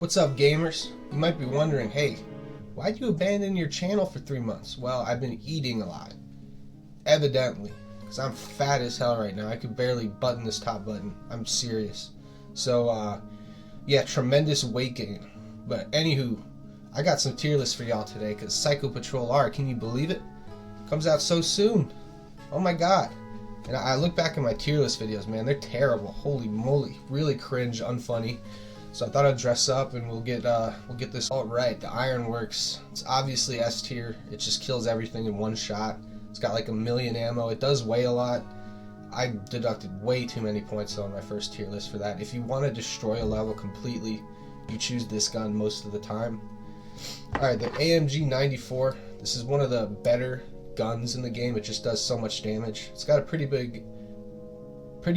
What's up, gamers? You might be wondering, hey, why'd you abandon your channel for 3 months? Well, I've been eating a lot. Evidently. Because I'm fat as hell right now. I could barely button this top button. I'm serious. So, yeah, tremendous weight gain. But anywho, I got some tier lists for y'all today, because Psycho Patrol R, can you believe it? Comes out so soon. Oh my god. And I look back at my tier list videos, man, they're terrible. Holy moly. Really cringe, unfunny. So I thought I'd dress up and we'll get this all right. The Ironworks, it's obviously S tier. It just kills everything in one shot. It's got like 1,000,000 ammo. It does weigh a lot. I deducted way too many points on my first tier list for that. If you want to destroy a level completely, you choose this gun most of the time. Alright, the AMG 94. This is one of the better guns in the game. It just does so much damage. It's got a pretty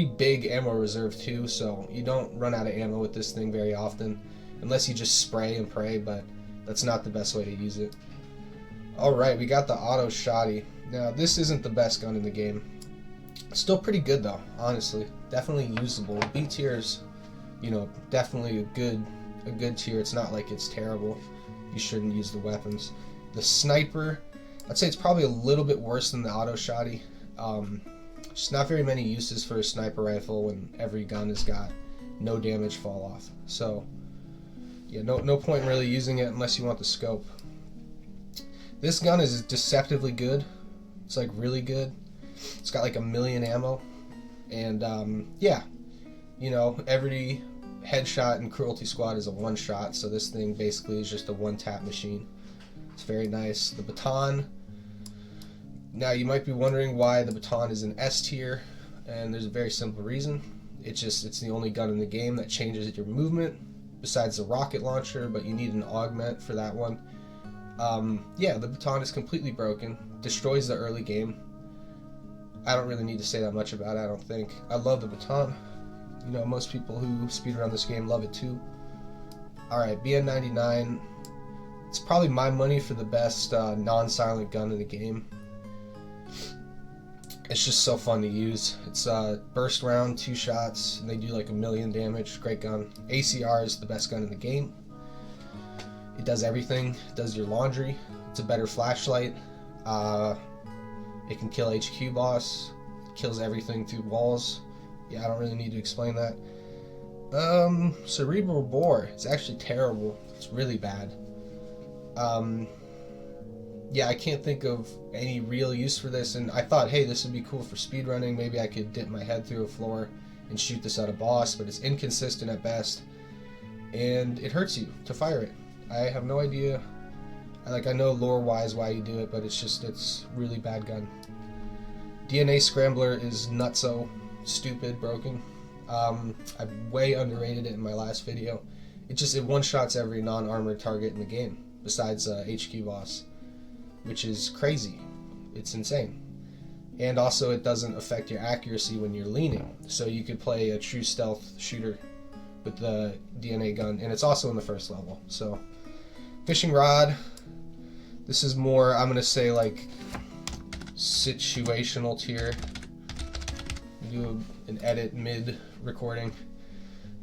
big ammo reserve too, so you don't run out of ammo with this thing very often, unless you just spray and pray, but that's not the best way to use it. Alright, we got the auto shotty. Now, this isn't the best gun in the game. Still pretty good though, honestly. Definitely usable. B tier's, you know, definitely a good tier. It's not like it's terrible. You shouldn't use the weapons. The sniper, I'd say it's probably a little bit worse than the auto shotty. Just not very many uses for a sniper rifle when every gun has got no damage fall off. So, yeah, no point really using it unless you want the scope. This gun is deceptively good. It's like really good. It's got like 1,000,000 ammo. And, yeah, you know, every headshot in Cruelty Squad is a one shot, so this thing basically is just a one tap machine. It's very nice. The baton. Now, you might be wondering why the baton is an S tier, and there's a very simple reason. It's the only gun in the game that changes your movement, besides the rocket launcher, but you need an augment for that one. Yeah, the baton is completely broken, destroys the early game. I don't really need to say that much about it, I don't think. I love the baton. You know, most people who speedrun this game love it too. Alright, BN99. It's probably my money for the best non-silent gun in the game. It's just so fun to use. It's burst round, 2 shots, and they do like 1,000,000 damage. Great gun. ACR is the best gun in the game. It does everything. It does your laundry. It's a better flashlight. It can kill HQ boss. It kills everything through walls. Yeah, I don't really need to explain that. Cerebral bore. It's actually terrible. It's really bad. Yeah, I can't think of any real use for this, and I thought, hey, this would be cool for speedrunning. Maybe I could dip my head through a floor and shoot this at a boss, but it's inconsistent at best, and it hurts you to fire it. I have no idea. I know lore-wise why you do it, but it's really bad gun. DNA Scrambler is nutso, stupid, broken. I way underrated it in my last video. It one-shots every non-armored target in the game, besides HQ boss, which is crazy. It's insane. And also it doesn't affect your accuracy when you're leaning, so you could play a true stealth shooter with the DNA gun, and it's also in the first level. So, fishing rod, this is more, I'm going to say, like, situational tier. Do an edit mid-recording,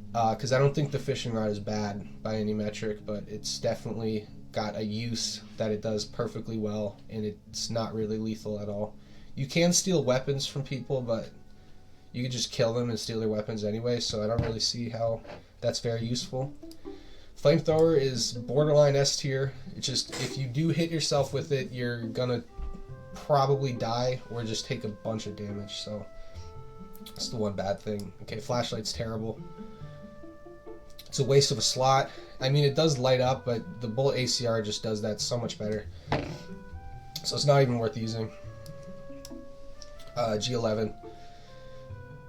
because I don't think the fishing rod is bad by any metric, but it's definitely got a use that it does perfectly well, and it's not really lethal at all. You can steal weapons from people, but you can just kill them and steal their weapons anyway, so I don't really see how that's very useful. Flamethrower is borderline S tier. It's just, if you do hit yourself with it, you're gonna probably die or just take a bunch of damage, so that's the one bad thing. Okay, flashlight's terrible. It's a waste of a slot. I mean, it does light up, but the bullet ACR just does that so much better. So it's not even worth using. G11.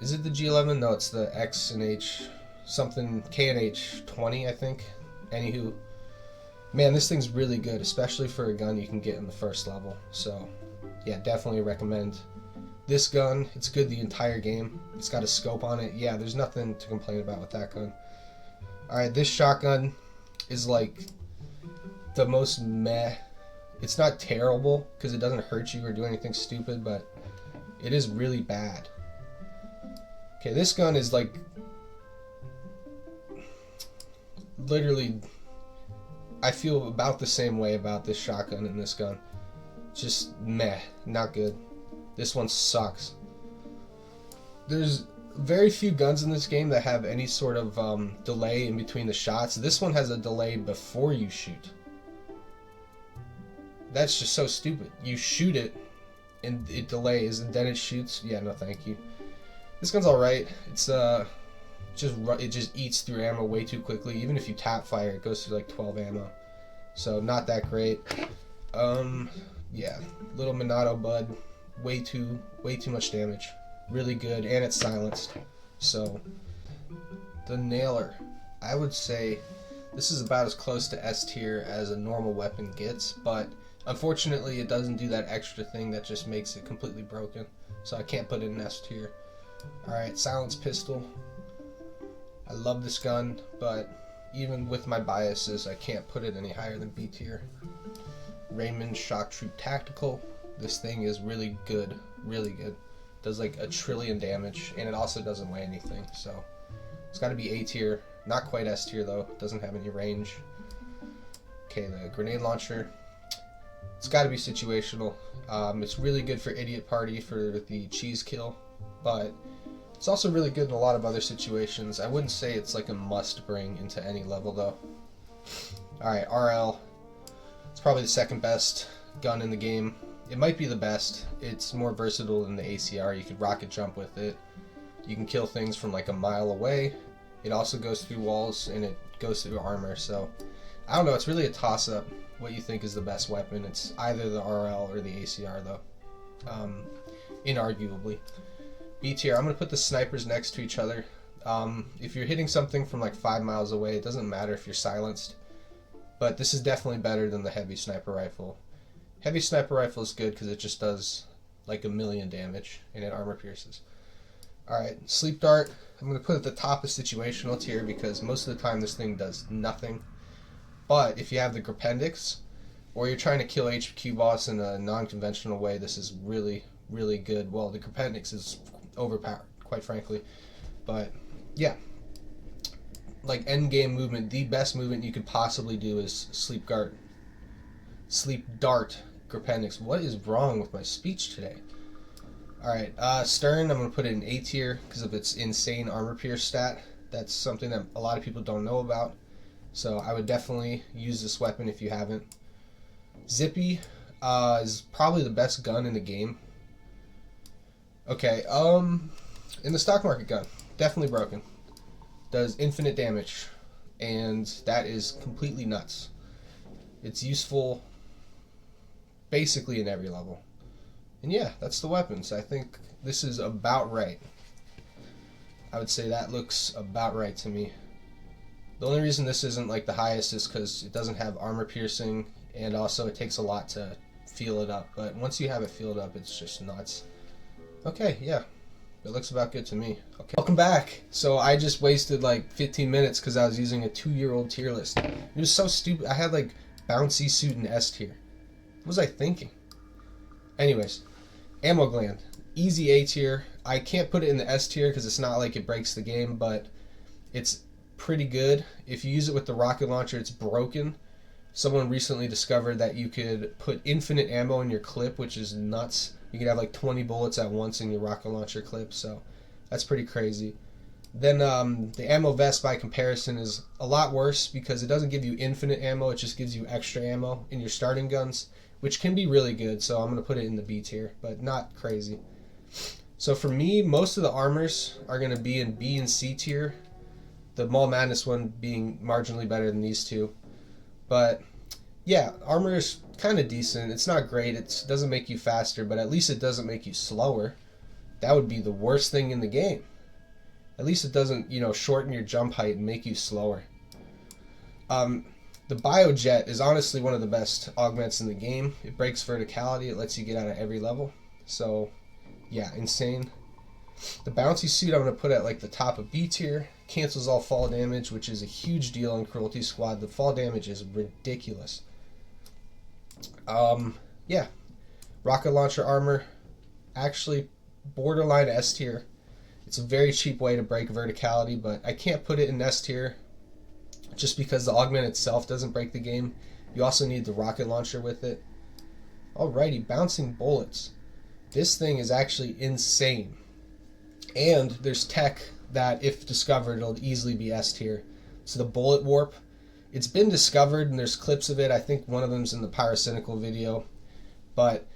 Is it the G11? No, it's the X and H something, K and H 20, I think. Anywho, man, this thing's really good, especially for a gun you can get in the first level. So, yeah, definitely recommend this gun. It's good the entire game. It's got a scope on it. Yeah, there's nothing to complain about with that gun. Alright, this shotgun is like the most meh. It's not terrible because it doesn't hurt you or do anything stupid, but it is really bad. Okay, this gun is like literally, I feel about the same way about this shotgun and this gun. Just meh, not good. This one sucks. There's very few guns in this game that have any sort of delay in between the shots. This one has a delay before you shoot. That's just so stupid. You shoot it, and it delays, and then it shoots. Yeah, no thank you. This gun's alright. It's it just eats through ammo way too quickly. Even if you tap fire, it goes through like 12 ammo. So not that great. Yeah, little Minato bud, way too much damage. Really good, and it's silenced. So the nailer, I would say this is about as close to S tier as a normal weapon gets, but unfortunately it doesn't do that extra thing that just makes it completely broken. So I can't put it in S tier. Alright, silenced pistol. I love this gun, but even with my biases, I can't put it any higher than B tier. Raymond Shock Troop Tactical. This thing is really good. Really good. Does like 1 trillion damage, and it also doesn't weigh anything, so it's got to be A tier. Not quite S tier though. Doesn't have any range. Okay, the grenade launcher. It's got to be situational. It's really good for Idiot Party for the cheese kill, but it's also really good in a lot of other situations. I wouldn't say it's like a must bring into any level though. Alright, RL. It's probably the second best gun in the game. It might be the best. It's more versatile than the ACR. You could rocket jump with it. You can kill things from like a mile away. It also goes through walls, and it goes through armor. So I don't know. It's really a toss-up what you think is the best weapon. It's either the RL or the ACR though. Inarguably. B tier. I'm going to put the snipers next to each other. If you're hitting something from like 5 miles away, it doesn't matter if you're silenced. But this is definitely better than the heavy sniper rifle. Heavy sniper rifle is good because it just does like 1,000,000 damage and it armor pierces. Alright, sleep dart. I'm going to put it at the top of situational tier because most of the time this thing does nothing. But if you have the Grapendix, or you're trying to kill HQ boss in a non-conventional way, this is really, really good. Well, the Grapendix is overpowered, quite frankly. But yeah, like end game movement, the best movement you could possibly do is sleep dart. Grapendix. What is wrong with my speech today? Alright, Stern, I'm going to put it in A tier because of its insane armor pierce stat. That's something that a lot of people don't know about. So I would definitely use this weapon if you haven't. Zippy is probably the best gun in the game. Okay, in the stock market gun, definitely broken. Does infinite damage, and that is completely nuts. It's useful basically in every level. And yeah, that's the weapons. I think this is about right. I would say that looks about right to me. The only reason this isn't like the highest is because it doesn't have armor piercing, and also it takes a lot to feel it up. But once you have it filled up, it's just nuts. Okay, yeah. It looks about good to me. Okay, welcome back. So I just wasted like 15 minutes because I was using a 2-year-old tier list. It was so stupid. I had like bouncy suit in S tier. What was I thinking? Anyways, ammo gland. Easy A tier. I can't put it in the S tier because it's not like it breaks the game, but it's pretty good. If you use it with the rocket launcher, it's broken. Someone recently discovered that you could put infinite ammo in your clip, which is nuts. You can have like 20 bullets at once in your rocket launcher clip, so that's pretty crazy. Then the ammo vest by comparison is a lot worse because it doesn't give you infinite ammo, it just gives you extra ammo in your starting guns, which can be really good, so I'm going to put it in the B tier, but not crazy. So for me, most of the armors are going to be in B and C tier, the Mall Madness one being marginally better than these two. But yeah, armor is kind of decent. It's not great, it doesn't make you faster, but at least it doesn't make you slower. That would be the worst thing in the game. At least it doesn't, shorten your jump height and make you slower. The Biojet is honestly one of the best augments in the game. It breaks verticality, it lets you get out of every level. So, yeah, insane. The Bouncy Suit I'm going to put at like the top of B tier. Cancels all fall damage, which is a huge deal in Cruelty Squad. The fall damage is ridiculous. Yeah. Rocket launcher armor, actually borderline S tier. It's a very cheap way to break verticality, but I can't put it in S tier just because the augment itself doesn't break the game. You also need the rocket launcher with it. Alrighty, bouncing bullets. This thing is actually insane. And there's tech that, if discovered, it'll easily be S tier. So the bullet warp, it's been discovered and there's clips of it. I think one of them's in the Pyrocynical video. But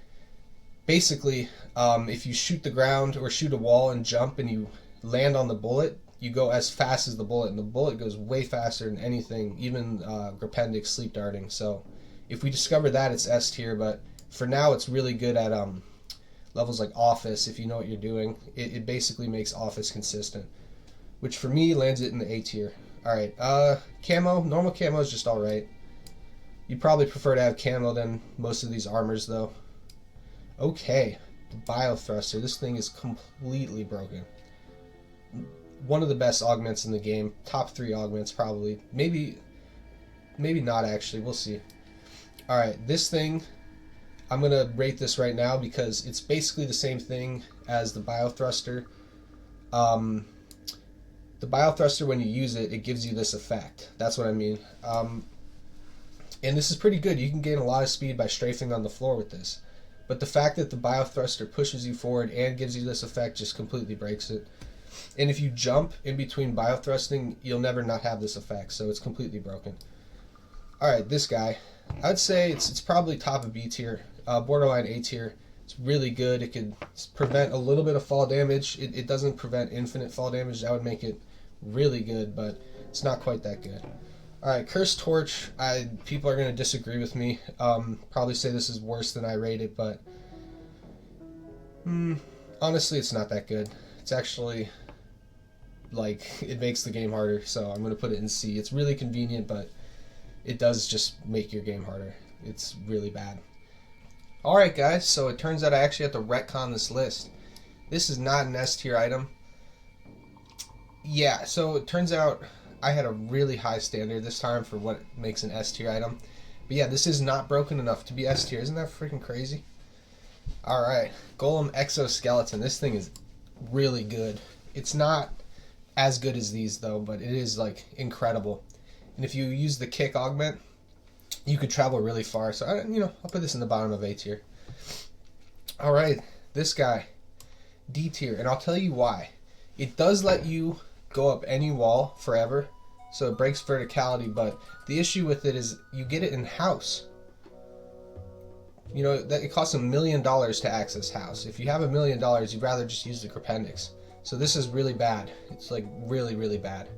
basically, if you shoot the ground or shoot a wall and jump and you land on the bullet, you go as fast as the bullet, and the bullet goes way faster than anything, even Grapendic sleep darting. So if we discover that, it's S tier, but for now it's really good at levels like Office. If you know what you're doing, it basically makes Office consistent, which for me lands it in the A tier. Alright, camo, normal camo is just alright. You'd probably prefer to have camo than most of these armors though. Okay, the Bio Thruster, this thing is completely broken. One of the best augments in the game. Top 3 augments probably. Maybe not actually. We'll see. Alright, this thing, I'm going to rate this right now because it's basically the same thing as the Bio Thruster. The Bio Thruster, when you use it, it gives you this effect. That's what I mean. And this is pretty good. You can gain a lot of speed by strafing on the floor with this. But the fact that the Bio Thruster pushes you forward and gives you this effect just completely breaks it. And if you jump in between biothrusting, you'll never not have this effect, so it's completely broken. Alright, this guy. I'd say it's probably top of B tier, borderline A tier. It's really good. It could prevent a little bit of fall damage. It doesn't prevent infinite fall damage. That would make it really good, but it's not quite that good. Alright, Cursed Torch. People are going to disagree with me. Probably say this is worse than I rate it, but honestly, it's not that good. It's actually, like, it makes the game harder, so I'm going to put it in C. It's really convenient, but it does just make your game harder. It's really bad. Alright guys, so it turns out I actually have to retcon this list. This is not an S tier item. Yeah, so it turns out I had a really high standard this time for what makes an S tier item. But yeah, this is not broken enough to be S tier. Isn't that freaking crazy? Alright, Golem Exoskeleton. This thing is really good. It's not as good as these though, but it is like incredible. And if you use the kick augment, you could travel really far. So I'll put this in the bottom of A tier. All right, this guy, D tier, and I'll tell you why. It does let you go up any wall forever, so it breaks verticality. But the issue with it is you get it in house. You know that it costs $1 million to access house. If you have $1 million, you'd rather just use the Grapendics. So this is really bad. It's like really, really bad.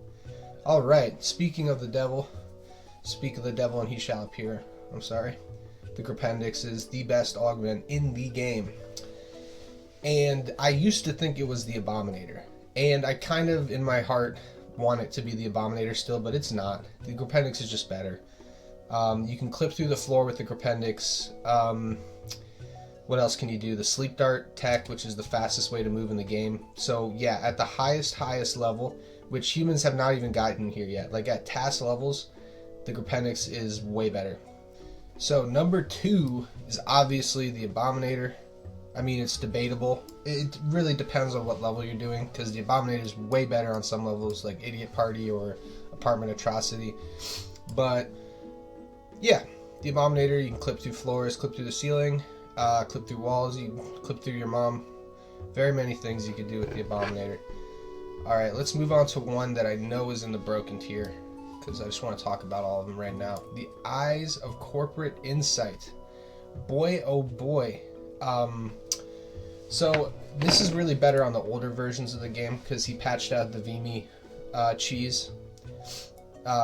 All right. Speaking of the devil, speak of the devil and he shall appear. I'm sorry. The Grapendics is the best augment in the game. And I used to think it was the Abominator. And I kind of, in my heart, want it to be the Abominator still, but it's not. The Grapendics is just better. You can clip through the floor with the Grapendics. What else can you do? The Sleep Dart tech, which is the fastest way to move in the game. So yeah, at the highest level, which humans have not even gotten here yet, like at task levels, the Grapendics is way better. So number 2 is obviously the Abominator. I mean, it's debatable. It really depends on what level you're doing, because the Abominator is way better on some levels, like Idiot Party or Apartment Atrocity. But yeah, the Abominator, you can clip through floors, clip through the ceiling, clip through walls, you can clip through your mom. Very many things you can do with the Abominator. Alright, let's move on to one that I know is in the broken tier, because I just want to talk about all of them right now. The Eyes of Corporate Insight. Boy, oh boy. So this is really better on the older versions of the game, because he patched out the Vimy cheese.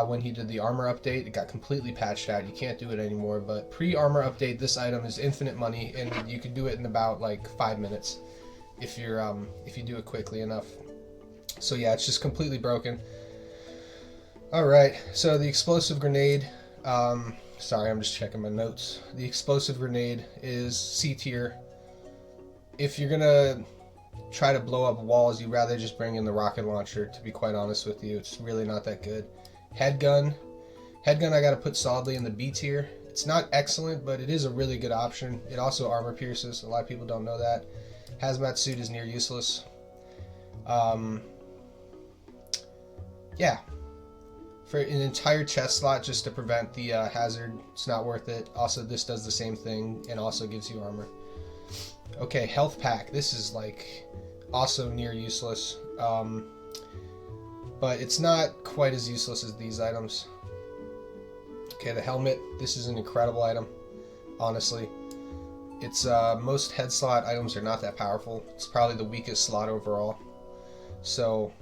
When he did the armor update, it got completely patched out. You can't do it anymore, but pre-armor update, this item is infinite money, and you can do it in about like 5 minutes if you do it quickly enough. So yeah, it's just completely broken. Alright, so the explosive grenade, sorry, I'm just checking my notes. The explosive grenade is C tier. If you're gonna try to blow up walls, you'd rather just bring in the rocket launcher, to be quite honest with you. It's really not that good. Headgun I gotta put solidly in the B tier. It's not excellent, but it is a really good option. It also armor pierces. A lot of people don't know that. Hazmat suit is near useless. Yeah. for an entire chest slot just to prevent the hazard. It's not worth it. Also, this does the same thing and also gives you armor. Okay, health pack. This is like also near useless, but it's not quite as useless as these items. Okay, the helmet. This is an incredible item, honestly. It's most head slot items are not that powerful. It's probably the weakest slot overall. So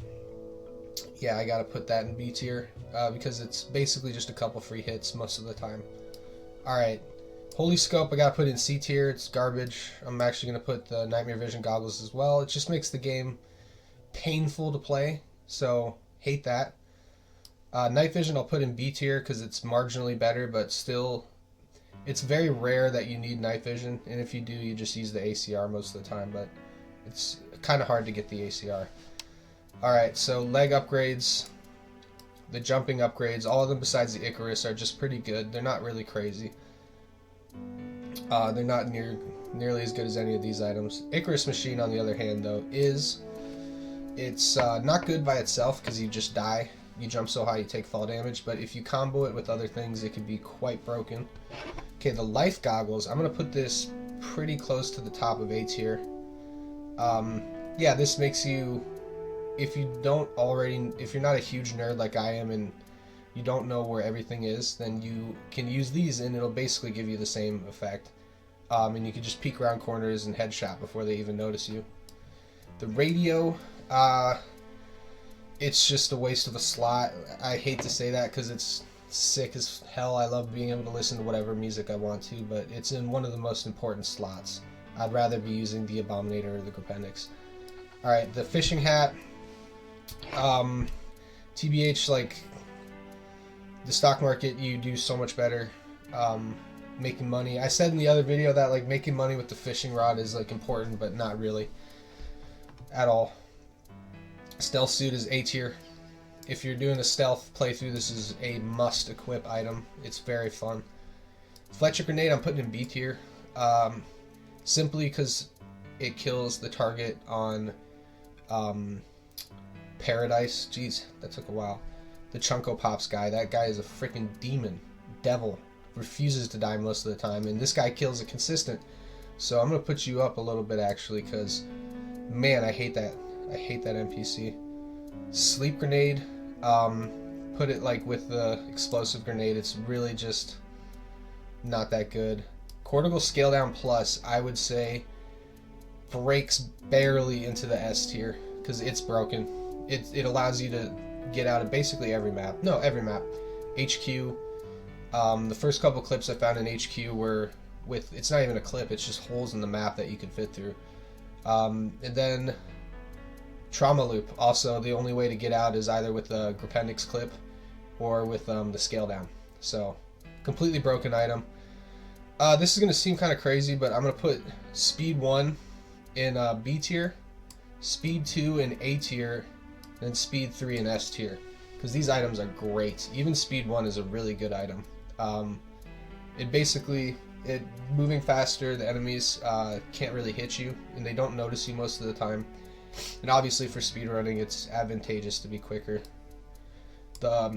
yeah, I gotta put that in B tier because it's basically just a couple free hits most of the time. Alright, Holy Scope I gotta put in C tier. It's garbage. I'm actually gonna put the Nightmare Vision goggles as well. It just makes the game painful to play, so hate that. Night Vision I'll put in B tier because it's marginally better, but still it's very rare that you need Night Vision, and if you do, you just use the ACR most of the time, but it's kind of hard to get the ACR. Alright, so leg upgrades, the jumping upgrades, all of them besides the Icarus are just pretty good. They're not really crazy. They're not nearly as good as any of these items. Icarus Machine, on the other hand, though, it's not good by itself because you just die. You jump so high you take fall damage, but if you combo it with other things, it can be quite broken. Okay, the life goggles, I'm going to put this pretty close to the top of A tier. Yeah, this makes you, if you're not a huge nerd like I am and you don't know where everything is, then you can use these and it'll basically give you the same effect. And you can just peek around corners and headshot before they even notice you. The radio, it's just a waste of a slot. I hate to say that because it's sick as hell. I love being able to listen to whatever music I want to, but it's in one of the most important slots. I'd rather be using the Abominator or the Gripendix. Alright, the fishing hat. TBH, like, the stock market, you do so much better making money. I said in the other video that, like, making money with the fishing rod is, like, important, but not really at all. Stealth suit is A tier. If you're doing a stealth playthrough, this is a must equip item. It's very fun. Fletcher grenade I'm putting in B tier, simply because it kills the target on Paradise. Jeez, that took a while. The Chunko Pops guy, that guy is a freaking demon, devil, refuses to die most of the time, and this guy kills it consistent. So I'm gonna put you up a little bit actually, because man, I hate that NPC. Sleep grenade, put it like with the explosive grenade. It's really just not that good. Cortical Scale Down Plus, I would say, breaks barely into the S tier because it's broken. It allows you to get out of basically every map. No, every map. HQ. The first couple clips I found in HQ were with, it's not even a clip, it's just holes in the map that you can fit through. And then Trauma Loop. Also, the only way to get out is either with the Gripendix clip or with the scale down. So, completely broken item. This is going to seem kind of crazy, but I'm going to put Speed 1 in B tier, Speed 2 in A tier, and Speed 3 in S tier. Because these items are great. Even Speed 1 is a really good item. Moving faster, the enemies can't really hit you, and they don't notice you most of the time. And obviously for speedrunning, it's advantageous to be quicker. The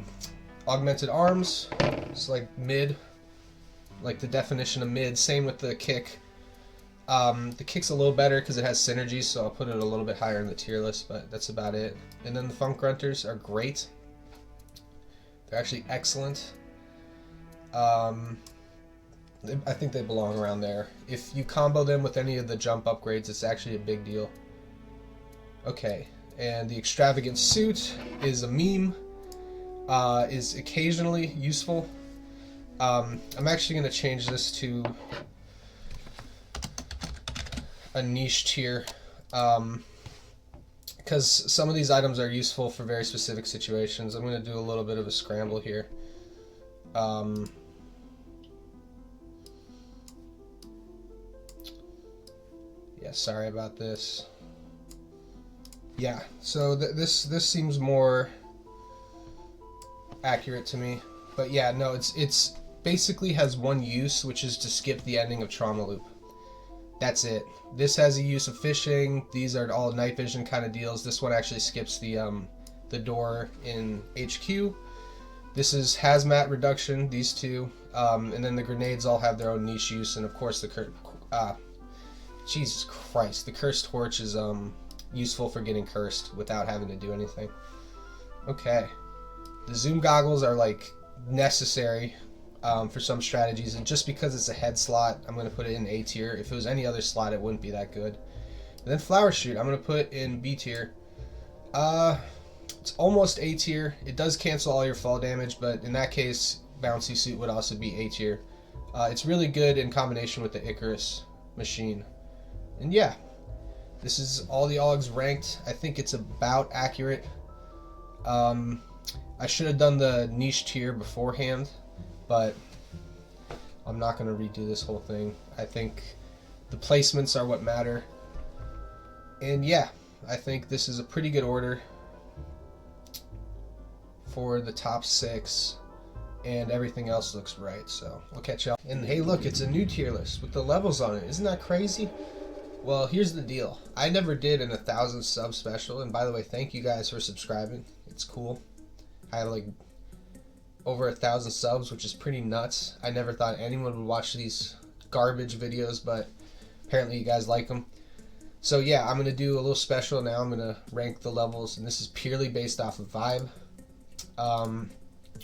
augmented arms, it's like mid, like the definition of mid. Same with the kick. The kick's a little better because it has synergies, so I'll put it a little bit higher in the tier list, but that's about it. And then the Funk Grunters are great. They're actually excellent. I think they belong around there. If you combo them with any of the jump upgrades, it's actually a big deal. Okay, and the Extravagant Suit is a meme. Is occasionally useful. I'm actually going to change this to a niche tier, because some of these items are useful for very specific situations. I'm going to do a little bit of a scramble here. Yeah, sorry about this. Yeah, so this seems more accurate to me. But yeah, no, it's basically has one use, which is to skip the ending of Trauma Loop. That's it. This has a use of fishing. These are all night vision kind of deals. This one actually skips the door in HQ. This is hazmat reduction, these two, and then the grenades all have their own niche use, and of course the Jesus Christ, the cursed torch is useful for getting cursed without having to do anything. Okay, the zoom goggles are like necessary for some strategies, and just because it's a head slot, I'm going to put it in A tier. If it was any other slot, it wouldn't be that good. And then flower shoot, I'm going to put in B tier. It's almost A tier. It does cancel all your fall damage, but in that case, bouncy suit would also be A tier. It's really good in combination with the Icarus machine. And yeah, this is all the Augs ranked. I think it's about accurate. I should have done the niche tier beforehand, but I'm not going to redo this whole thing. I think the placements are what matter. And yeah, I think this is a pretty good order for the top 6, and everything else looks right, so we'll catch y'all. And hey look, it's a new tier list with the levels on it. Isn't that crazy? Well, here's the deal. I never did an 1,000 sub special, and by the way, thank you guys for subscribing. It's cool. I have like over 1,000 subs, which is pretty nuts. I never thought anyone would watch these garbage videos, but apparently you guys like them. So yeah, I'm going to do a little special now. I'm going to rank the levels, and this is purely based off of vibe.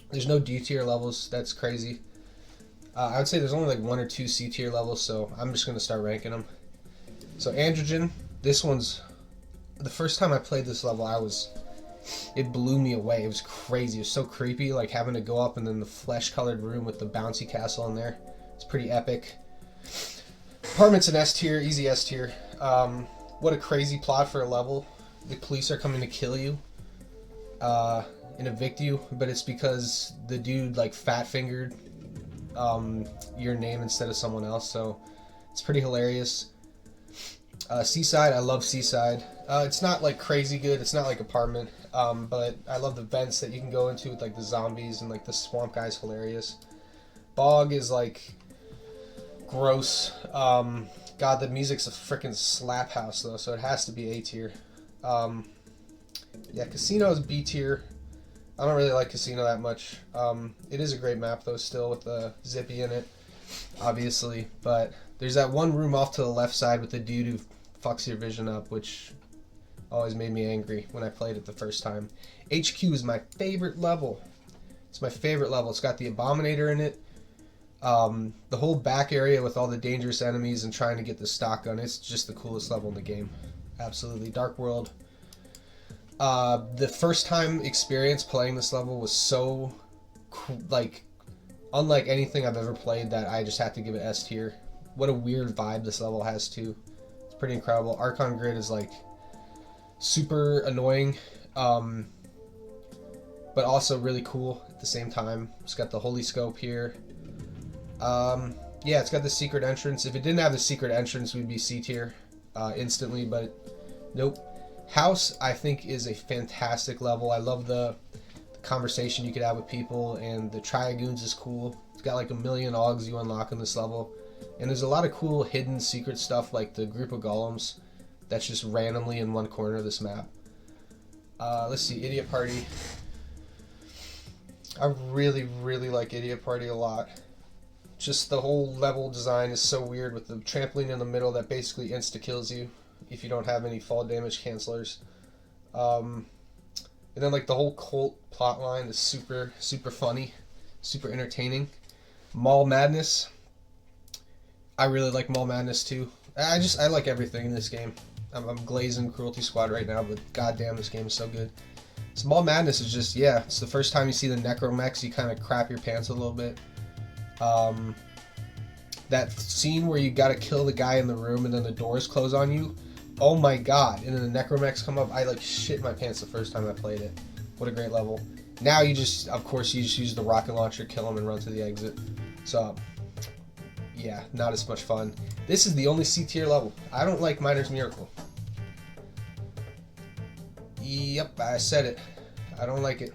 There's no D tier levels. That's crazy. I would say there's only like 1 or 2 C tier levels, so I'm just going to start ranking them. So androgen, this one's, the first time I played this level, it blew me away. It was crazy. It was so creepy, like having to go up and then the flesh colored room with the bouncy castle in there. It's pretty epic. Apartment's an S tier, easy S tier. What a crazy plot for a level. The police are coming to kill you and evict you, but it's because the dude like fat fingered your name instead of someone else, so it's pretty hilarious. Seaside, I love Seaside. It's not like crazy good, it's not like Apartment, but I love the vents that you can go into with like the zombies, and like the swamp guy's hilarious. Bog is like gross. God, the music's a freaking slap house though, so it has to be A tier. Yeah, Casino is B tier. I don't really like Casino that much. It is a great map though, still, with the Zippy in it, obviously. But there's that one room off to the left side with the dude who fucks your vision up, which always made me angry when I played it the first time. HQ is my favorite level. It's my favorite level. It's got the Abominator in it. The whole back area with all the dangerous enemies and trying to get the stock gun. It's just the coolest level in the game. Absolutely. Dark World. The first time experience playing this level was so, like, unlike anything I've ever played that I just had to give it S tier. What a weird vibe this level has too. It's pretty incredible. Archon Grid is like super annoying, but also really cool at the same time. It's got the Holy Scope here. Yeah, it's got the secret entrance. If it didn't have the secret entrance, we'd be C tier instantly, but nope. House, I think, is a fantastic level. I love the conversation you could have with people, and the Triagoons is cool. It's got like 1 million Augs you unlock in this level. And there's a lot of cool hidden secret stuff, like the group of golems that's just randomly in one corner of this map. Let's see, Idiot Party. I really, really like Idiot Party a lot. Just the whole level design is so weird, with the trampoline in the middle that basically insta-kills you if you don't have any fall damage cancelers. And then like the whole cult plotline is super, super funny, super entertaining. Mall Madness. I really like Mall Madness too. I like everything in this game. I'm glazing Cruelty Squad right now, but goddamn, this game is so good. So Mall Madness is just, yeah, it's the first time you see the Necromechs, you kind of crap your pants a little bit. That scene where you gotta kill the guy in the room and then the doors close on you, oh my god, and then the Necromechs come up, I like shit my pants the first time I played it. What a great level. Now you just, of course, you just use the rocket launcher, kill them, and run to the exit. So, yeah, not as much fun. This is the only C tier level. I don't like Miner's Miracle. Yep, I said it. I don't like it.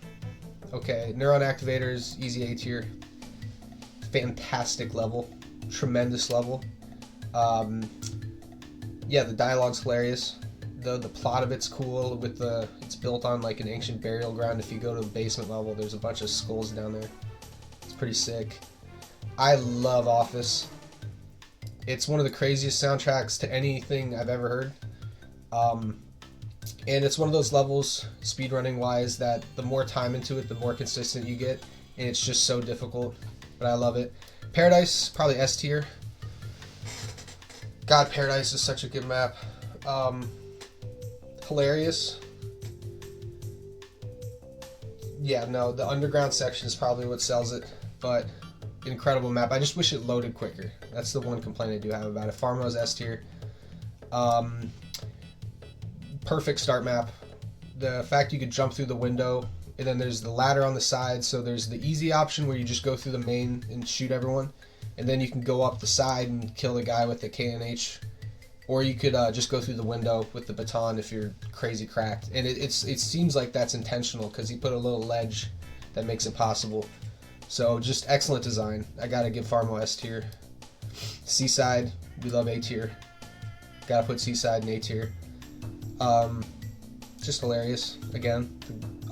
Okay, Neuron Activators, easy A tier. Fantastic level. Tremendous level. Yeah, the dialogue's hilarious. The plot of it's cool with it's It's built on like an ancient burial ground. If you go to the basement level, there's a bunch of skulls down there. It's pretty sick. I love Office. It's one of the craziest soundtracks to anything I've ever heard. And it's one of those levels, speedrunning wise, that the more time into it, the more consistent you get. And it's just so difficult, but I love it. Paradise, probably S tier. God, Paradise is such a good map. Hilarious. Yeah, no, the underground section is probably what sells it, but incredible map. I just wish it loaded quicker. That's the one complaint I do have about it. Farmhouse S tier. Perfect start map. The fact you could jump through the window, and then there's the ladder on the side, so there's the easy option where you just go through the main and shoot everyone, and then you can go up the side and kill the guy with the KNH, or you could just go through the window with the baton if you're crazy cracked. And it seems like that's intentional because he put a little ledge that makes it possible. So just excellent design. I gotta give Farmo S tier. Seaside, we love A tier. Gotta put Seaside in A tier. Just hilarious. Again,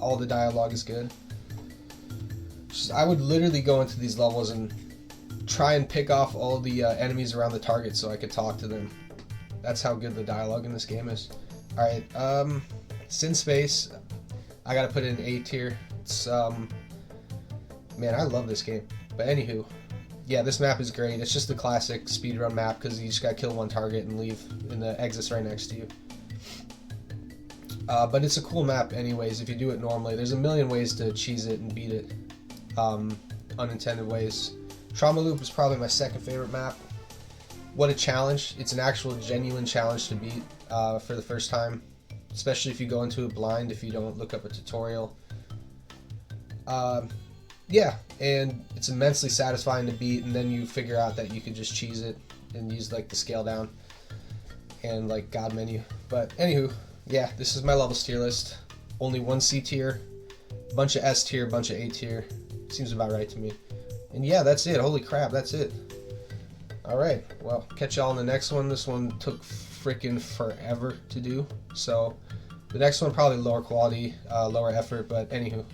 all the dialogue is good. I would literally go into these levels and try and pick off all the enemies around the target so I could talk to them. That's how good the dialogue in this game is. Alright, Sin Space, I gotta put it in A tier. It's, man, I love this game. But anywho, yeah, this map is great. It's just the classic speedrun map because you just gotta kill one target and leave, and the exit's right next to you. But it's a cool map anyways if you do it normally. There's a million ways to cheese it and beat it. Unintended ways. Trauma Loop is probably my second favorite map. What a challenge. It's an actual genuine challenge to beat for the first time. Especially if you go into it blind, if you don't look up a tutorial. Yeah, and it's immensely satisfying to beat, and then you figure out that you could just cheese it and use like the scale down and like God menu. But anywho, yeah, this is my levels tier list. Only one C tier, a bunch of S tier, a bunch of A tier. Seems about right to me. And yeah, that's it. Holy crap, that's it. Alright, well, catch y'all in the next one. This one took freaking forever to do. So, the next one probably lower quality, lower effort, but anywho.